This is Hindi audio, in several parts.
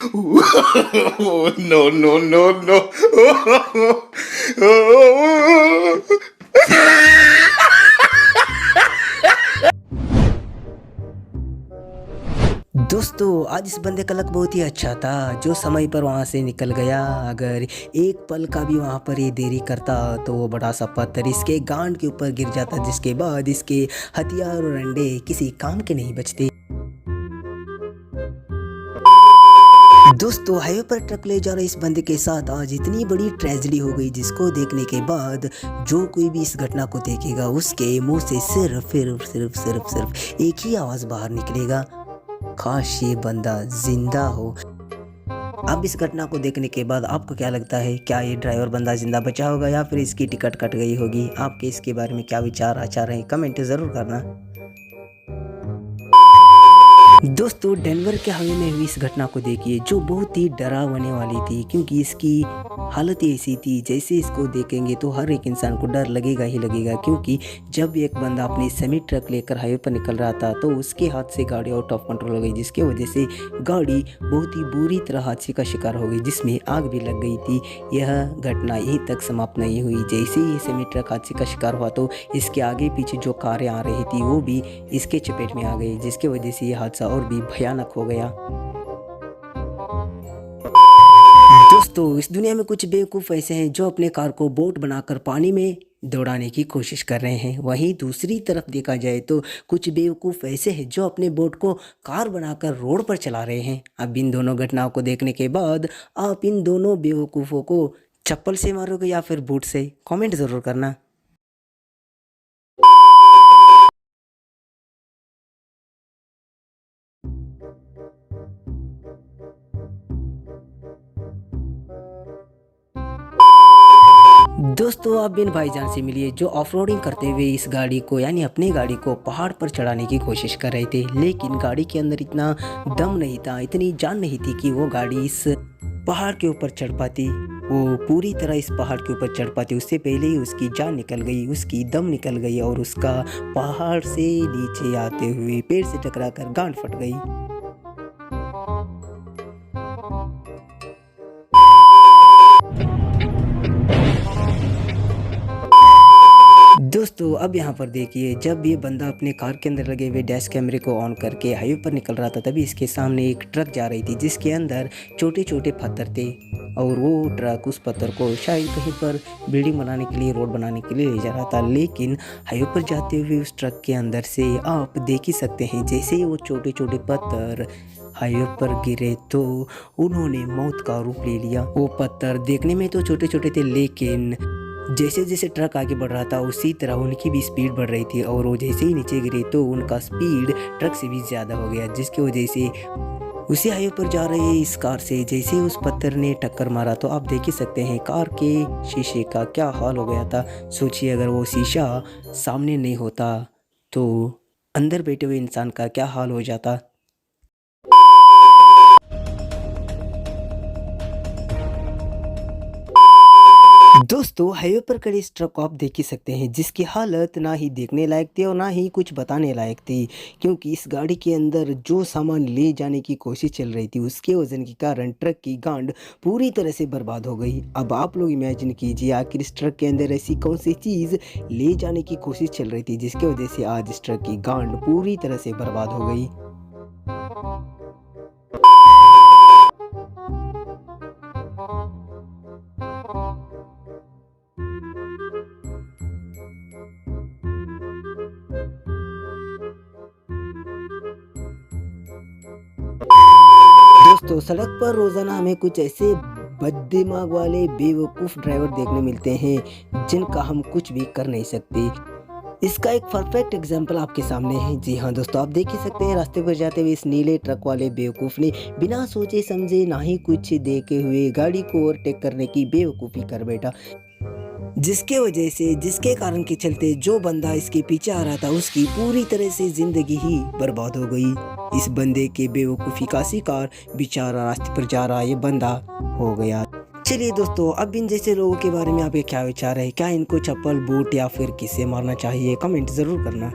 No, no, no, no. दोस्तों आज इस बंदे का लक बहुत ही अच्छा था जो समय पर वहाँ से निकल गया। अगर एक पल का भी वहाँ पर ये देरी करता तो वो बड़ा सा पत्थर इसके गांड के ऊपर गिर जाता, जिसके बाद इसके हथियार और अंडे किसी काम के नहीं बचते। दोस्तों हाईवे पर ट्रक ले जा रहे इस बंदे के साथ आज इतनी बड़ी ट्रेजेडी हो गई, जिसको देखने के बाद जो कोई भी इस घटना को देखेगा उसके मुंह से सिर्फ एक ही आवाज़ बाहर निकलेगा, काश ये बंदा जिंदा हो। अब इस घटना को देखने के बाद आपको क्या लगता है, क्या ये ड्राइवर बंदा जिंदा बचा होगा या फिर इसकी टिकट कट गई होगी? आपके इसके बारे में क्या विचार आचार हैं, कमेंट ज़रूर करना। दोस्तों डेनवर के हाईवे में हुई इस घटना को देखिए जो बहुत ही डरावने वाली थी, क्योंकि इसकी हालत ही ऐसी थी जैसे इसको देखेंगे तो हर एक इंसान को डर लगेगा ही लगेगा। क्योंकि जब एक बंदा अपनी सेमी ट्रक लेकर हाईवे पर निकल रहा था तो उसके हाथ से गाड़ी आउट ऑफ कंट्रोल हो गई, जिसकी वजह से गाड़ी बहुत ही बुरी तरह हादसे का शिकार हो गई जिसमें आग भी लग गई थी। यह घटना यहीं तक समाप्त नहीं हुई, जैसे ही सेमी ट्रक हादसे का शिकार हुआ तो इसके आगे पीछे जो कारें आ रही थी वो भी इसके चपेट में आ गई, जिसकी वजह से यह हादसा और भी भयानक हो गया। दोस्तों इस दुनिया में कुछ बेवकूफ़ ऐसे हैं जो अपने कार को बोट बनाकर पानी में दौड़ाने की कोशिश कर रहे हैं, वहीं दूसरी तरफ देखा जाए तो कुछ बेवकूफ़ ऐसे हैं जो अपने बोट को कार बनाकर रोड पर चला रहे हैं। अब इन दोनों घटनाओं को देखने के बाद आप इन दोनों बेवकूफ़ों को चप्पल से मारोगे या फिर बूट से? कमेंट ज़रूर करना। दोस्तों आप बिन भाईजान से मिलिए जो ऑफरोडिंग करते हुए इस गाड़ी को यानी अपनी गाड़ी को पहाड़ पर चढ़ाने की कोशिश कर रहे थे, लेकिन गाड़ी के अंदर इतना दम नहीं था, इतनी जान नहीं थी कि वो गाड़ी इस पहाड़ के ऊपर चढ़ पाती, वो पूरी तरह इस पहाड़ के ऊपर चढ़ पाती। उससे पहले ही उसकी जान निकल गई, उसकी दम निकल गई और उसका पहाड़ से नीचे आते हुए पेड़ से टकराकर गांड फट गई। दोस्तों अब यहाँ पर देखिए जब ये बंदा अपने कार के अंदर लगे हुए डैश कैमरे को ऑन करके हाईवे पर निकल रहा था तभी इसके सामने एक ट्रक जा रही थी जिसके अंदर छोटे छोटे पत्थर थे, और वो ट्रक उस पत्थर को शायद कहीं पर बिल्डिंग बनाने के लिए, रोड बनाने के लिए ले जा रहा था। लेकिन हाईवे पर जाते हुए उस ट्रक के अंदर से आप देख ही सकते हैं जैसे ही वो छोटे छोटे पत्थर हाईवे पर गिरे तो उन्होंने मौत का रूप ले लिया। वो पत्थर देखने में तो छोटे छोटे थे, लेकिन जैसे जैसे ट्रक आगे बढ़ रहा था उसी तरह उनकी भी स्पीड बढ़ रही थी, और वो जैसे ही नीचे गिरे तो उनका स्पीड ट्रक से भी ज़्यादा हो गया, जिसकी वजह से उसी हाईवे पर जा रहे इस कार से जैसे उस पत्थर ने टक्कर मारा तो आप देख ही सकते हैं कार के शीशे का क्या हाल हो गया था। सोचिए अगर वो शीशा सामने नहीं होता तो अंदर बैठे हुए इंसान का क्या हाल हो जाता। दोस्तों हाईवे पर खड़े इस ट्रक को आप देख ही सकते हैं जिसकी हालत ना ही देखने लायक थी और ना ही कुछ बताने लायक थी, क्योंकि इस गाड़ी के अंदर जो सामान ले जाने की कोशिश चल रही थी उसके वजन के कारण ट्रक की गांड पूरी तरह से बर्बाद हो गई। अब आप लोग इमेजिन कीजिए आखिर इस ट्रक के अंदर ऐसी कौन सी चीज़ ले जाने की कोशिश चल रही थी जिसकी वजह से आज इस ट्रक की गांड पूरी तरह से बर्बाद हो गई। दोस्तों सड़क पर रोजाना हमें कुछ ऐसे बददिमाग वाले बेवकूफ़ ड्राइवर देखने मिलते हैं जिनका हम कुछ भी कर नहीं सकते। इसका एक परफेक्ट एग्जाम्पल आपके सामने है। जी हाँ दोस्तों आप देख ही सकते हैं रास्ते पर जाते हुए इस नीले ट्रक वाले बेवकूफ़ ने बिना सोचे समझे ना ही कुछ देखे हुए गाड़ी को ओवरटेक करने की बेवकूफ़ी कर बैठा, जिसके वजह से जिसके कारण के चलते जो बंदा इसके पीछे आ रहा था उसकी पूरी तरह से जिंदगी ही बर्बाद हो गई। इस बंदे के बेवकूफ़ी का शिकार बेचारा रास्ते पर जा रहा ये बंदा हो गया। चलिए दोस्तों अब इन जैसे लोगों के बारे में आपके क्या विचार है, क्या इनको चप्पल बूट या फिर किससे मारना चाहिए? कमेंट ज़रूर करना।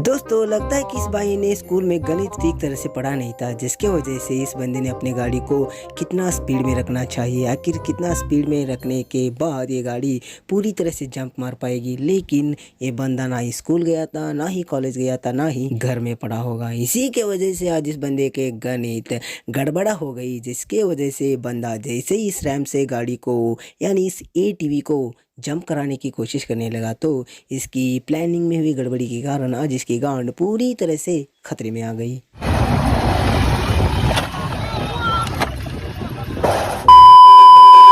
दोस्तों लगता है कि इस भाई ने स्कूल में गणित ठीक तरह से पढ़ा नहीं था, जिसके वजह से इस बंदे ने अपनी गाड़ी को कितना स्पीड में रखना चाहिए, आखिर कितना स्पीड में रखने के बाद ये गाड़ी पूरी तरह से जंप मार पाएगी। लेकिन ये बंदा ना ही स्कूल गया था, ना ही कॉलेज गया था, ना ही घर में पढ़ा होगा। इसी के वजह से आज इस बंदे के गणित गड़बड़ा हो गई, जिसके वजह से बंदा जैसे ही इस रैम से गाड़ी को यानी इस ATV को जंप कराने की कोशिश करने लगा तो इसकी प्लानिंग में हुई गड़बड़ी के कारण आज इसकी गांड पूरी तरह से खतरे में आ गई।